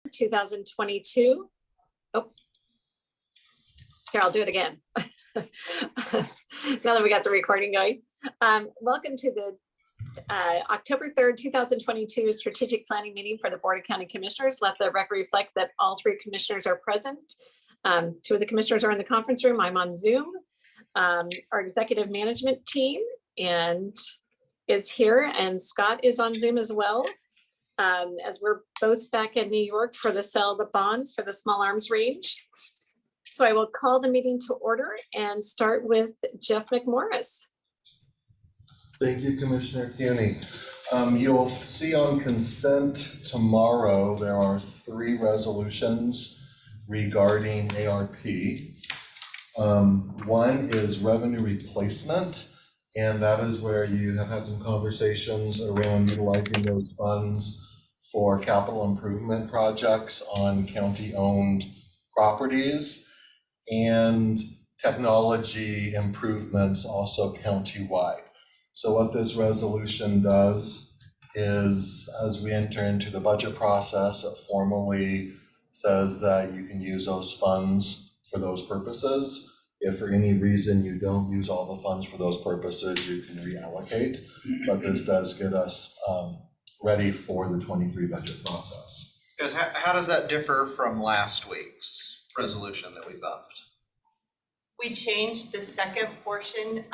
2022. Oh, here, I'll do it again. Now that we got the recording going. Welcome to the October 3rd, 2022 strategic planning meeting for the Board of County Commissioners. Let the record reflect that all three commissioners are present. Two of the commissioners are in the conference room. I'm on Zoom. Our executive management team is here, and Scott is on Zoom as well. As we're both back in New York for the sale of the bonds for the small arms range. So I will call the meeting to order and start with Jeff McMorris. Thank you, Commissioner Kearney. You'll see on consent tomorrow, there are 3 resolutions regarding ARP. One is revenue replacement, and that is where you have had some conversations around utilizing those funds for capital improvement projects on county-owned properties and technology improvements also county-wide. So what this resolution does is, as we enter into the budget process, it formally says that you can use those funds for those purposes. If for any reason you don't use all the funds for those purposes, you can reallocate. But this does get us ready for the 23 budget process. Because how does that differ from last week's resolution that we bumped? We changed the second portion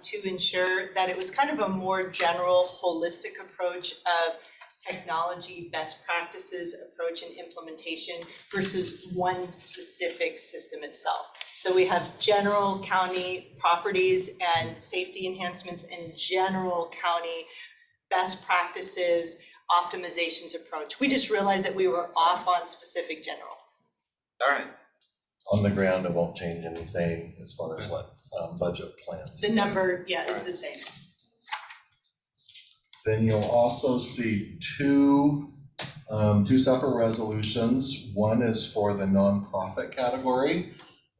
to ensure that it was kind of a more general, holistic approach of technology, best practices, approach, and implementation versus one specific system itself. So we have general county properties and safety enhancements and general county best practices, optimizations approach. We just realized that we were off on specific general. All right. On the ground, it won't change anything as far as what budget plans. The number, yeah, is the same. Then you'll also see two separate resolutions. One is for the nonprofit category,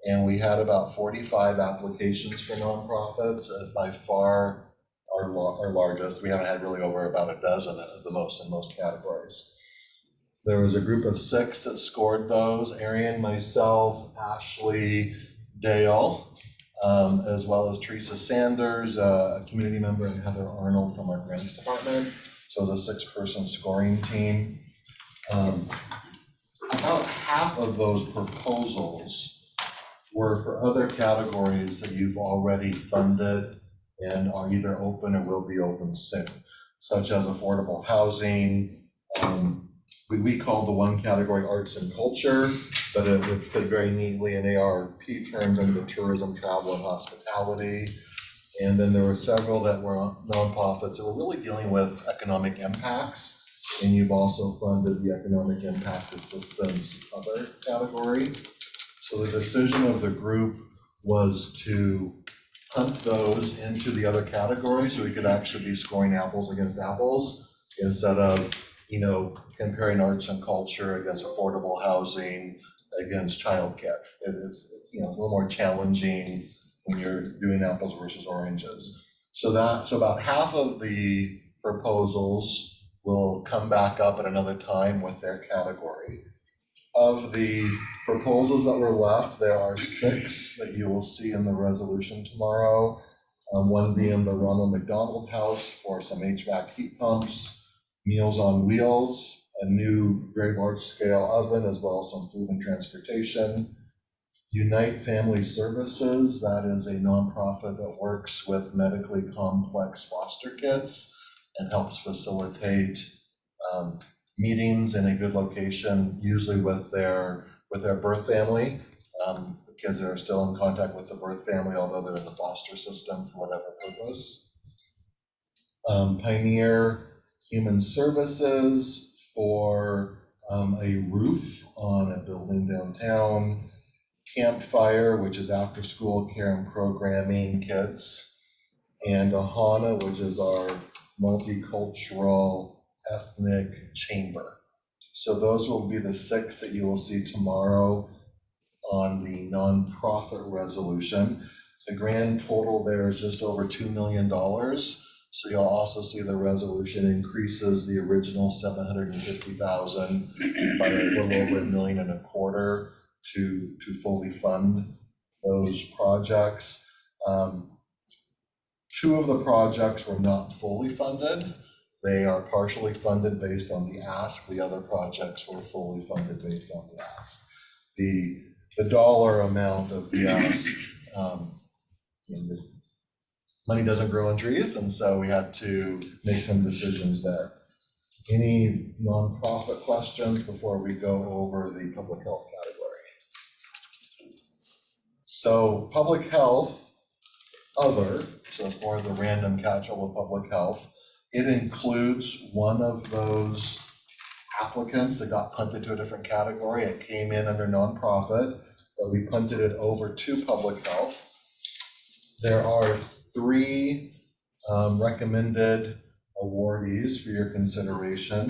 and we had about 45 applications for nonprofits, by far our largest. We haven't had really over about a dozen at the most in most categories. There was a group of 6 that scored those: Arian, myself, Ashley, Dale, as well as Teresa Sanders, a community member, and Heather Arnold from our grants department. So it was a 6-person scoring team. About half of those proposals were for other categories that you've already funded and are either open or will be open soon, such as affordable housing. We call the one category arts and culture, but it would fit very neatly in ARP terms under the tourism, travel, and hospitality. And then there were several that were nonprofits that were really dealing with economic impacts. And you've also funded the economic impact assistance other category. So the decision of the group was to punt those into the other category so we could actually be scoring apples against apples instead of, comparing arts and culture against affordable housing against childcare. It's a little more challenging when you're doing apples versus oranges. So about half of the proposals will come back up at another time with their category. Of the proposals that were left, there are 6 that you will see in the resolution tomorrow. One being the Ronald McDonald House for some HVAC heat pumps, Meals on Wheels, a new very large scale oven, as well as some food and transportation. Unite Family Services, that is a nonprofit that works with medically complex foster kids and helps facilitate meetings in a good location, usually with their birth family. The kids are still in contact with the birth family, although they're in the foster system for whatever purpose. Pioneer Human Services for a roof on a building downtown. Campfire, which is after school care and programming kids. And Ahana, which is our multicultural ethnic chamber. So those will be the 6 that you will see tomorrow on the nonprofit resolution. The grand total there is just over $2 million. So you'll also see the resolution increases the original 750,000 by a little over $1.25 million to fully fund those projects. Two of the projects were not fully funded. They are partially funded based on the ask. The other projects were fully funded based on the ask. The dollar amount of the ask, this money doesn't grow on trees, and so we had to make some decisions there. Any nonprofit questions before we go over the public health category? So public health, other, so it's more of the random catch-all of public health. It includes one of those applicants that got punted to a different category. It came in under nonprofit, but we punted it over to public health. There are 3 recommended awardees for your consideration.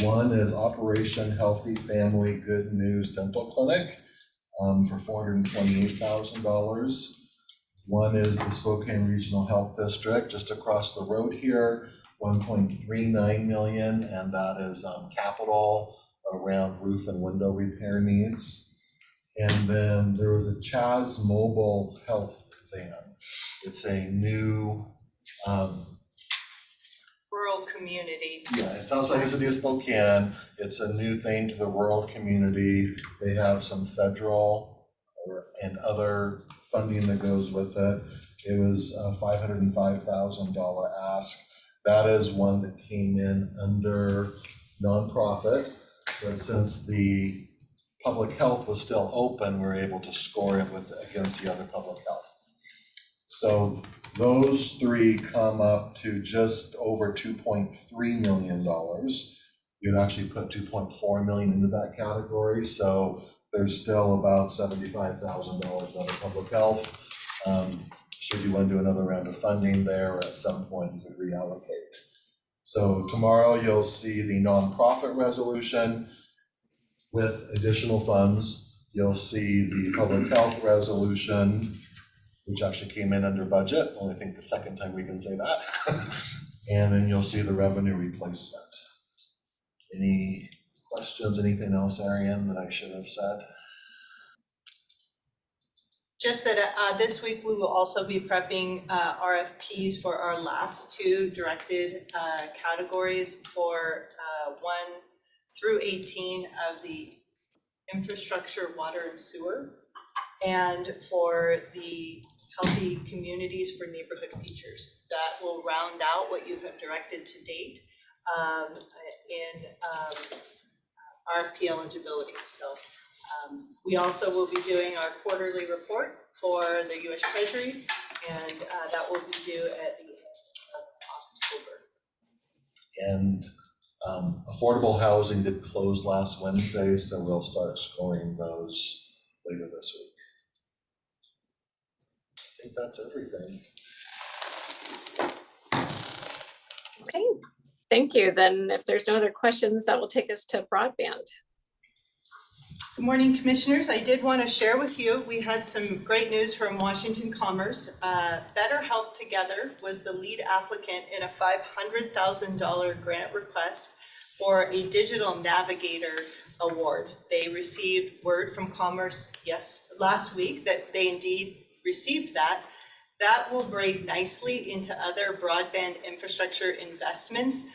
One is Operation Healthy Family Good News Dental Clinic for $428,000. One is the Spokane Regional Health District just across the road here, $1.39 million, and that is capital around roof and window repair needs. And then there was a Chaz Mobile Health van. It's a new Rural community. yeah, it sounds like it's a new Spokane. It's a new thing to the rural community. They have some federal and other funding that goes with it. It was a $505,000 ask. That is one that came in under nonprofit, but since the public health was still open, we were able to score it against the other public health. So those 3 come up to just over $2.3 million. You'd actually put $2.4 million into that category. So there's still about $75,000 under public health. Should you want to do another round of funding there, or at some point you could reallocate. So tomorrow you'll see the nonprofit resolution with additional funds. You'll see the public health resolution, which actually came in under budget. Only think the second time we can say that. And then you'll see the revenue replacement. Any questions, anything else, Ariane, that I should have said? Just that this week we will also be prepping RFPs for our last 2 directed categories for 1 through 18 of the infrastructure, water and sewer, and for the healthy communities for neighborhood features. That will round out what you have directed to date in RFP eligibility. So we also will be doing our quarterly report for the US Treasury, and that will be due at the end of October. And affordable housing did close last Wednesday, so we'll start scoring those later this week. I think that's everything. Okay, thank you. Then if there's no other questions, that will take us to broadband. Good morning, commissioners. I did want to share with you, we had some great news from Washington Commerce. Better Health Together was the lead applicant in a $500,000 grant request for a Digital Navigator Award. They received word from Commerce, last week that they indeed received that. That will break nicely into other broadband infrastructure investments,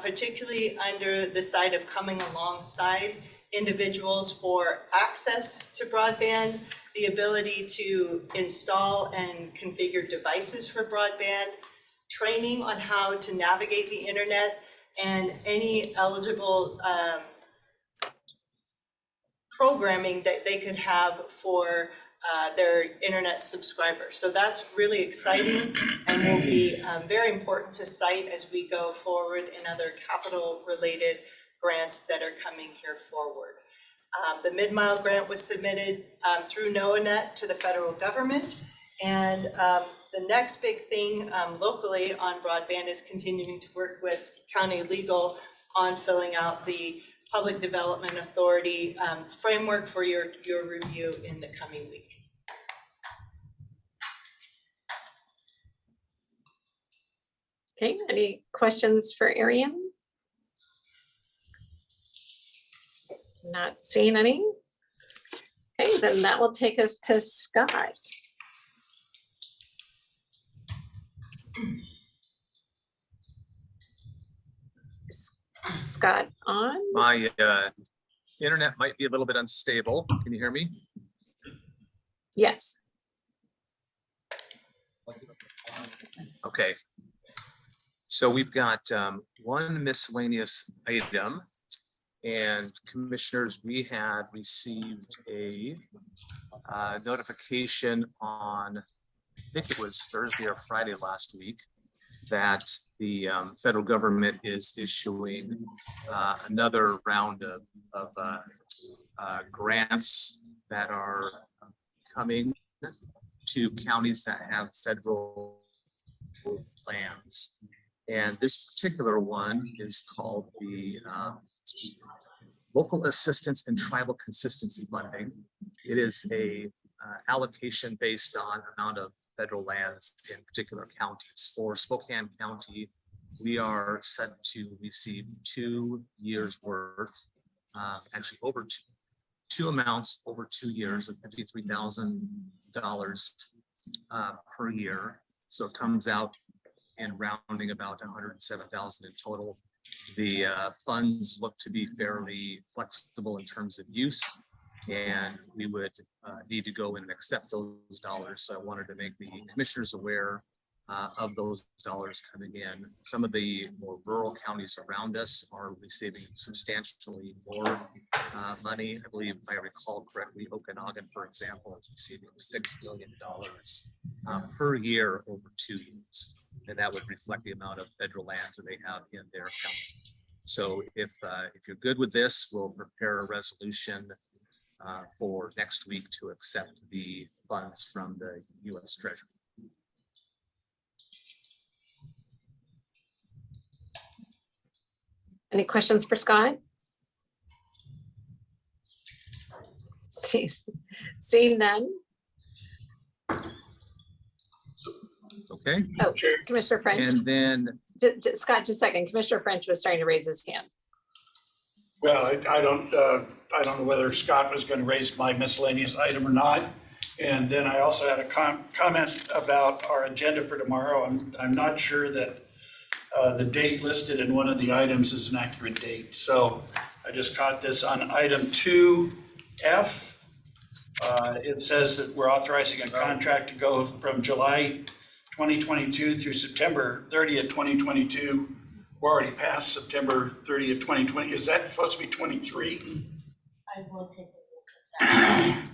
particularly under the side of coming alongside individuals for access to broadband, the ability to install and configure devices for broadband, training on how to navigate the internet, and any eligible programming that they could have for their internet subscribers. So that's really exciting and will be very important to cite as we go forward in other capital related grants that are coming here forward. The mid-mile grant was submitted through NOAANET to the federal government. And the next big thing locally on broadband is continuing to work with county legal on filling out the Public Development Authority framework for your review in the coming week. Okay, any questions for Arian? Not seeing any. Okay, then that will take us to Scott. Scott on? My internet might be a little bit unstable. Can you hear me? Yes. Okay. So we've got one miscellaneous item. And commissioners, we had received a notification on, I think it was Thursday or Friday last week, that the federal government is issuing another round of grants that are coming to counties that have federal lands. And this particular one is called the Local Assistance and Tribal Consistency Funding. It is a allocation based on amount of federal lands in particular counties. For Spokane County, we are set to receive 2 years worth, actually over two amounts over 2 years of $53,000 per year. So it comes out in rounding about 107,000 in total. The funds look to be fairly flexible in terms of use, and we would need to go in and accept those dollars. So I wanted to make the commissioners aware of those dollars coming in. Some of the more rural counties around us are receiving substantially more money. I believe, if I recall correctly, Okanagan, for example, is receiving $6 million per year over 2 years. And that would reflect the amount of federal lands that they have in their county. So if you're good with this, we'll prepare a resolution for next week to accept the funds from the U.S. Treasury. Any questions for Scott? Seeing none. Okay, Oh, Commissioner French. and then Scott, just a second. Commissioner French was trying to raise his hand. Well, I don't know whether Scott was going to raise my miscellaneous item or not. And then I also had a comment about our agenda for tomorrow. I'm not sure that the date listed in one of the items is an accurate date. So I just caught this on item 2F. It says that we're authorizing a contract to go from July 2022 through September 30th, 2022. We're already past September 30th, 2020. Is that supposed to be 23? I will take a look at that.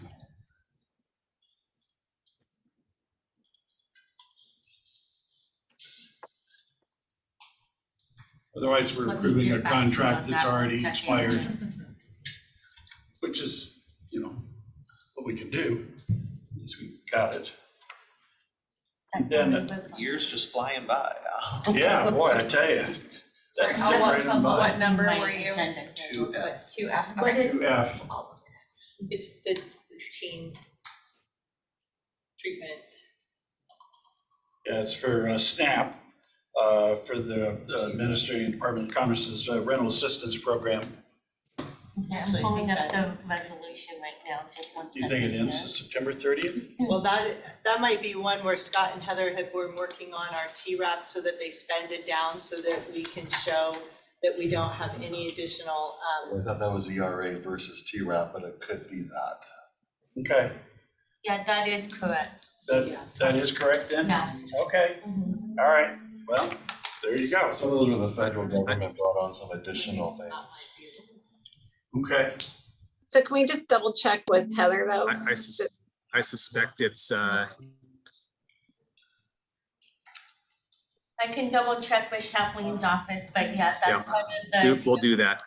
Otherwise, we're Let me approving get a back to you contract on that's that one already second. expired, which is, what we can do, is we got it. Then- Years just flying by. Yeah, boy, I tell you. Sorry, That's I'll right look on by. what number My were you? agenda. 2F. But it- 2F. It's the team treatment. Yeah, it's for SNAP, for the Administrative Department of Commerce's rental assistance program. Okay, So I'm you pulling think up that the resolution right now, take 1 Do second. you think it ends September 30th? Well, that might be one where Scott and Heather were working on our TRAP so that they spend it down so that we can show that we don't have any additional, I thought that was ERA versus TRAP, but it could be that. Okay, Yeah, that is correct. that is correct then? Yeah. Okay, all right, well, there you go. Some of those are the federal government brought on some additional things. Okay, So can we just double check with Heather though? I suspect it's I can double check with Kathleen's office, but yeah, Yeah. that's part of the. we'll do that,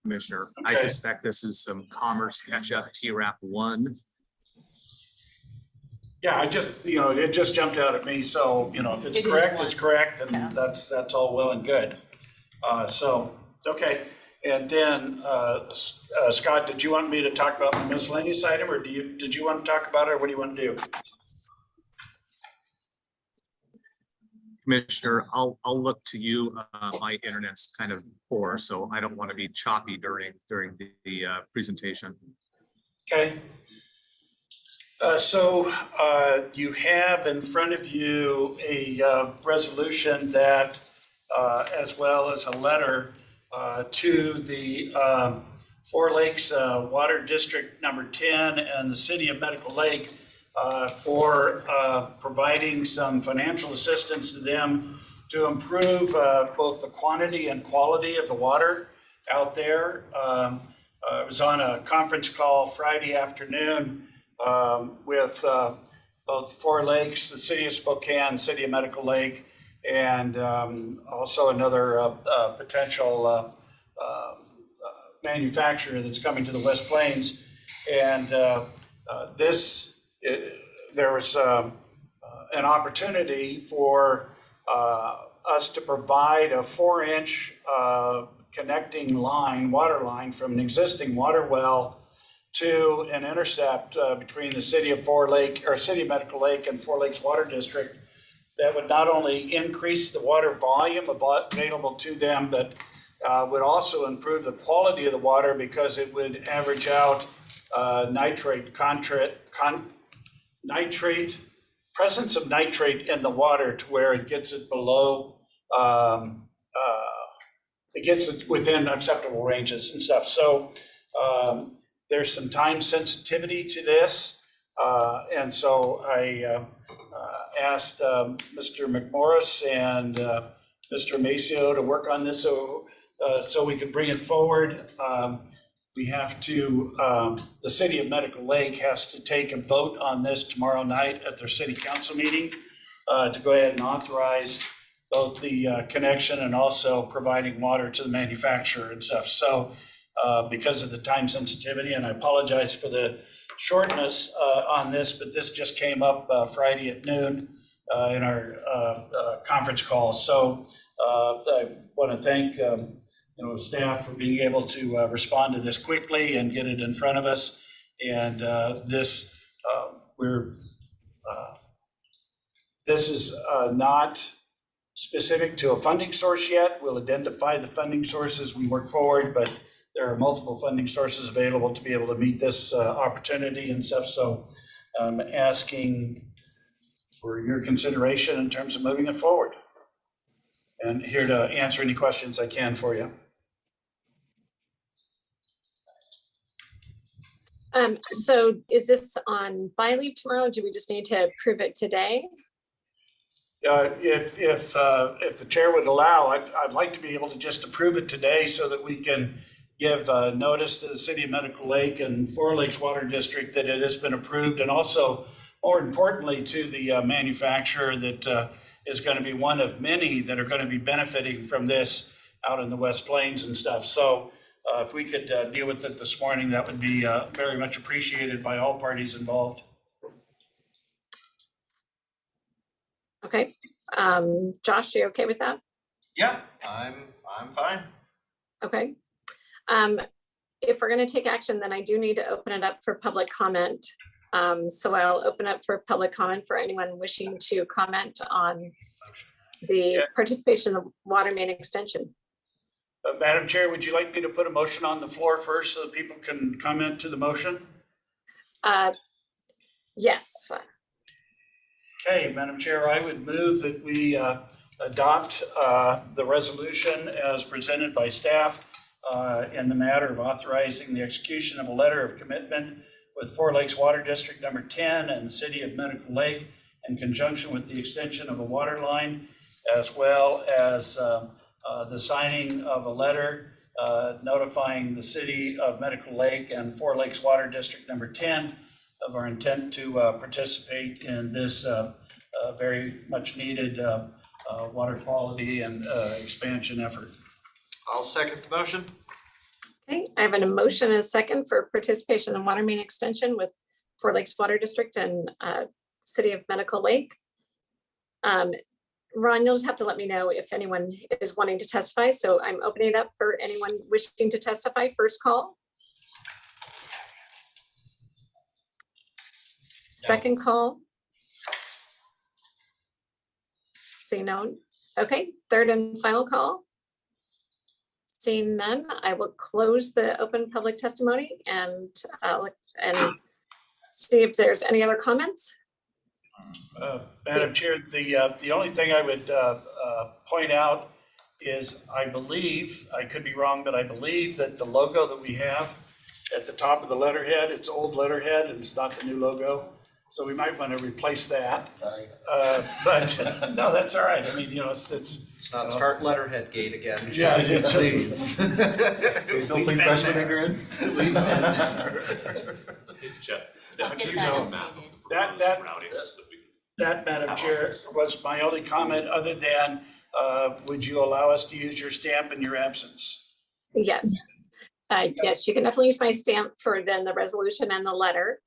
Commissioner. I Okay. suspect this is some commerce catch-up TRAP 1. yeah, I just, it just jumped out at me, so, if it's It is correct, one. it's correct, Yeah. and that's all well and good. So, okay, and then, Scott, did you want me to talk about the miscellaneous item, or did you want to talk about it, or what do you want to do? Commissioner, I'll look to you. My internet's kind of poor, so I don't want to be choppy during the presentation. Okay. You have in front of you a resolution that, as well as a letter to the Four Lakes Water District Number 10 and the City of Medical Lake for providing some financial assistance to them to improve both the quantity and quality of the water out there. I was on a conference call Friday afternoon with both Four Lakes, the City of Spokane, City of Medical Lake, and also another potential manufacturer that's coming to the West Plains. And there was an opportunity for us to provide a 4-inch connecting line, water line from an existing water well to an intercept between the City of City of Medical Lake and Four Lakes Water District that would not only increase the water volume available to them, but would also improve the quality of the water because it would average out presence of nitrate in the water to where it gets it below, it gets it within acceptable ranges and stuff. So there's some time sensitivity to this. And so I asked Mr. McMorris and Mr. Maceo to work on this so we could bring it forward. We have to, the City of Medical Lake has to take a vote on this tomorrow night at their city council meeting to go ahead and authorize both the connection and also providing water to the manufacturer and stuff. So because of the time sensitivity, and I apologize for the shortness on this, but this just came up Friday at noon in our conference call. So I want to thank staff for being able to respond to this quickly and get it in front of us. And this is not specific to a funding source yet. We'll identify the funding sources when we work forward, but there are multiple funding sources available to be able to meet this opportunity and stuff. So I'm asking for your consideration in terms of moving it forward. And here to answer any questions I can for you. So is this on by leave tomorrow? Do we just need to approve it today? If the chair would allow, I'd like to be able to just approve it today so that we can give notice to the City of Medical Lake and Four Lakes Water District that it has been approved, and also, more importantly, to the manufacturer that is going to be one of many that are going to be benefiting from this out in the West Plains and stuff. So if we could deal with it this morning, that would be very much appreciated by all parties involved. Okay. Josh, you okay with that? Yeah, I'm fine. Okay. If we're going to take action, then I do need to open it up for public comment. So I'll open up for public comment for anyone wishing to comment on the participation of water main extension. Madam Chair, would you like me to put a motion on the floor first so that people can comment to the motion? Yes. Okay, Madam Chair, I would move that we adopt the resolution as presented by staff in the matter of authorizing the execution of a letter of commitment with Four Lakes Water District Number 10 and the City of Medical Lake in conjunction with the extension of a water line, as well as the signing of a letter notifying the City of Medical Lake and Four Lakes Water District Number 10 of our intent to participate in this very much needed water quality and expansion effort. I'll second the motion. Okay, I have an motion and a second for participation in water main extension with Four Lakes Water District and City of Medical Lake. Ron, you'll just have to let me know if anyone is wanting to testify. So I'm opening it up for anyone wishing to testify. First call. Second call. Seeing no, okay, third and final call. Seeing none, I will close the open public testimony and see if there's any other comments. Madam Chair, the only thing I would point out is I believe, I could be wrong, but I believe that the logo that we have at the top of the letterhead, it's old letterhead and it's not the new logo. So we might want to replace that. Sorry. But no, that's all right. I mean, it's. Let's not start letterhead gate again. Yeah, Jeff. it's just- Please don't plead freshman ignorance. Jeff, I'll do get you that know updated. map of the That- proposed routings that we That, Madam Chair, was my only comment, other than, would you allow us to use your stamp in your absence? Yes. Yes, you can definitely use my stamp for then the resolution and the letter,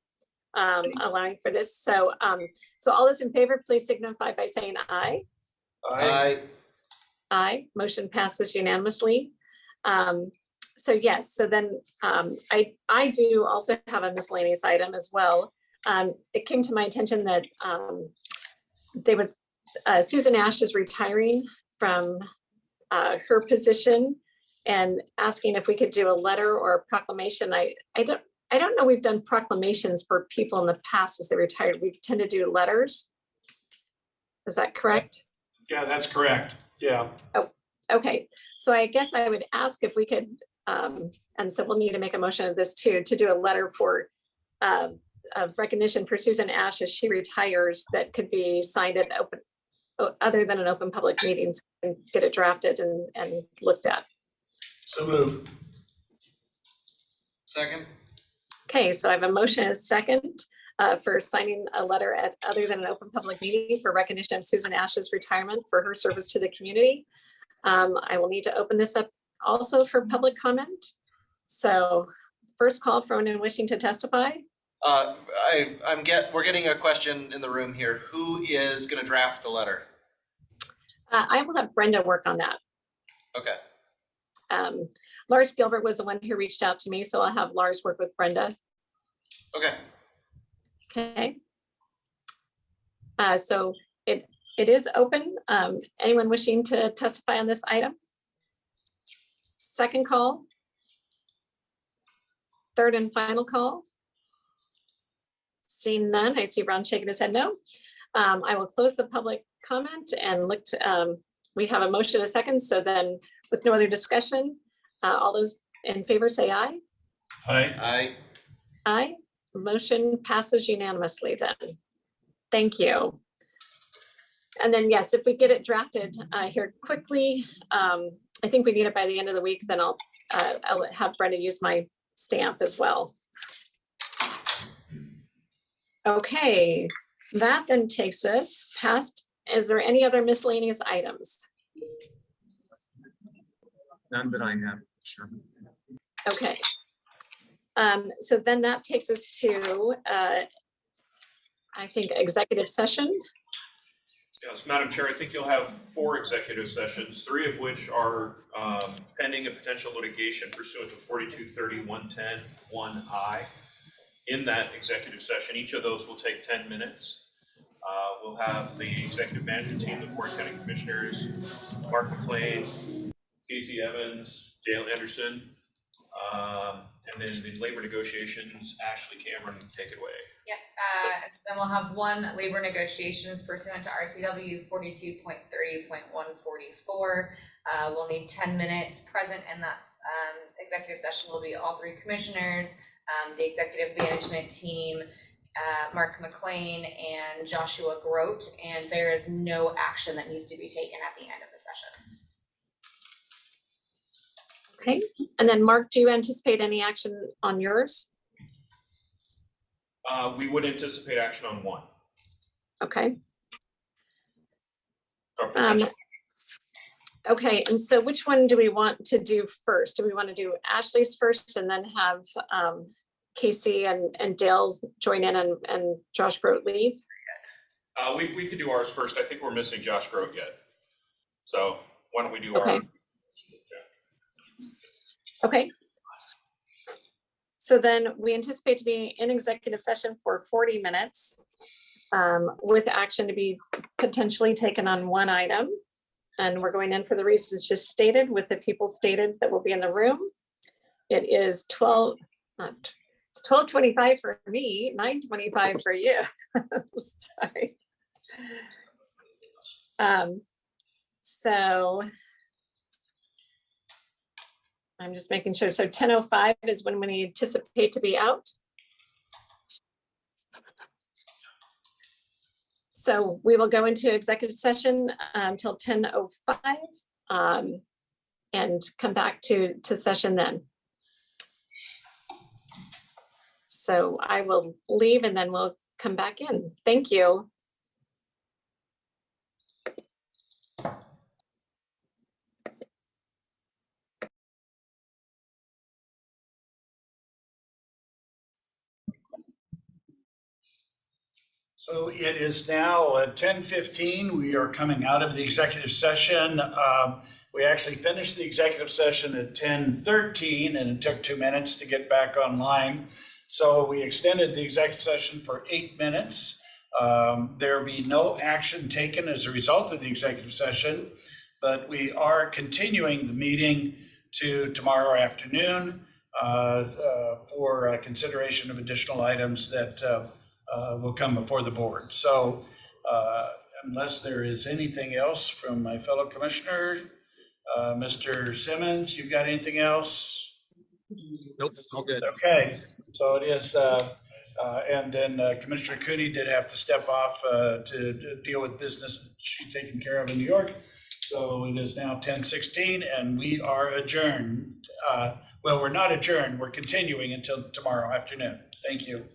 allowing for this. So all those in favor, please signify by saying aye. Aye, motion passes unanimously. So yes, so then I do also have a miscellaneous item as well. It came to my attention that Susan Ash is retiring from her position and asking if we could do a letter or a proclamation. I don't know we've done proclamations for people in the past as they retired. We tend to do letters. Is that correct? Yeah, that's correct. Yeah. Okay, so I guess I would ask if we could, and so we'll need to make a motion of this too, to do a letter for of recognition for Susan Ash as she retires that could be signed at open, other than an open public meetings, and get it drafted and looked at. So moved. Second? Okay, so I have a motion and a second for signing a letter at other than an open public meeting for recognition of Susan Ash's retirement for her service to the community. I will need to open this up also for public comment. So first call for anyone wishing to testify. We're getting a question in the room here. Who is gonna draft the letter? I will have Brenda work on that. Okay, Lars Gilbert was the one who reached out to me, so I'll have Lars work with Brenda. okay. Okay. So it is open. Anyone wishing to testify on this item? Second call. Third and final call. Seeing none, I see Ron shaking his head no. I will close the public comment and look to, we have a motion a second, so then with no other discussion, all those in favor say aye. Aye. Aye, motion passes unanimously then. Thank you. And then, yes, if we get it drafted here quickly, I think we need it by the end of the week, then I'll have Brenda use my stamp as well. Okay, that then takes us past, is there any other miscellaneous items? None that I have, sure. Okay. So then that takes us to, I think, executive session. Yes, Madam Chair, I think you'll have 4 executive sessions, 3 of which are pending a potential litigation pursuant to 4230-110-1I. In that executive session, each of those will take 10 minutes. We'll have the executive management team, the Board of County Commissioners, Mark McLean, Casey Evans, Dale Anderson, and then the labor negotiations, Ashley Cameron, take it away. Yep, then we'll have 1 labor negotiations pursuant to RCW 42.30.144. We'll need 10 minutes present, and that's executive session will be all 3 commissioners, the executive management team, Mark McLean and Joshua Grote, and there is no action that needs to be taken at the end of the session. Okay, and then Mark, do you anticipate any action on yours? We would anticipate action on 1. Okay. Or potential. Okay, and so which one do we want to do first? Do we want to do Ashley's first and then have Casey and Dale join in and Josh Grote leave? We could do ours first. I think we're missing Josh Grote yet. So why don't we do Okay. our? Okay. So then we anticipate to be in executive session for 40 minutes. with action to be potentially taken on one item. And we're going in for the reasons just stated with the people stated that will be in the room. It is 12:25 for me, 9:25 for you. Sorry. So I'm just making sure. So 10:05 is when we anticipate to be out. So we will go into executive session until 10:05 and come back to session then. So I will leave and then we'll come back in. Thank you. So it is now 10:15. We are coming out of the executive session. We actually finished the executive session at 10:13 and it took 2 minutes to get back online. So we extended the executive session for 8 minutes. There will be no action taken as a result of the executive session, but we are continuing the meeting to tomorrow afternoon for consideration of additional items that will come before the board. So unless there is anything else from my fellow commissioners, Mr. Simmons, you got anything else? Nope, all good. Okay, so it is, and then Commissioner Cooney did have to step off to deal with business she's taking care of in New York. So it is now 10:16 and we are adjourned. Well, we're not adjourned, we're continuing until tomorrow afternoon. Thank you.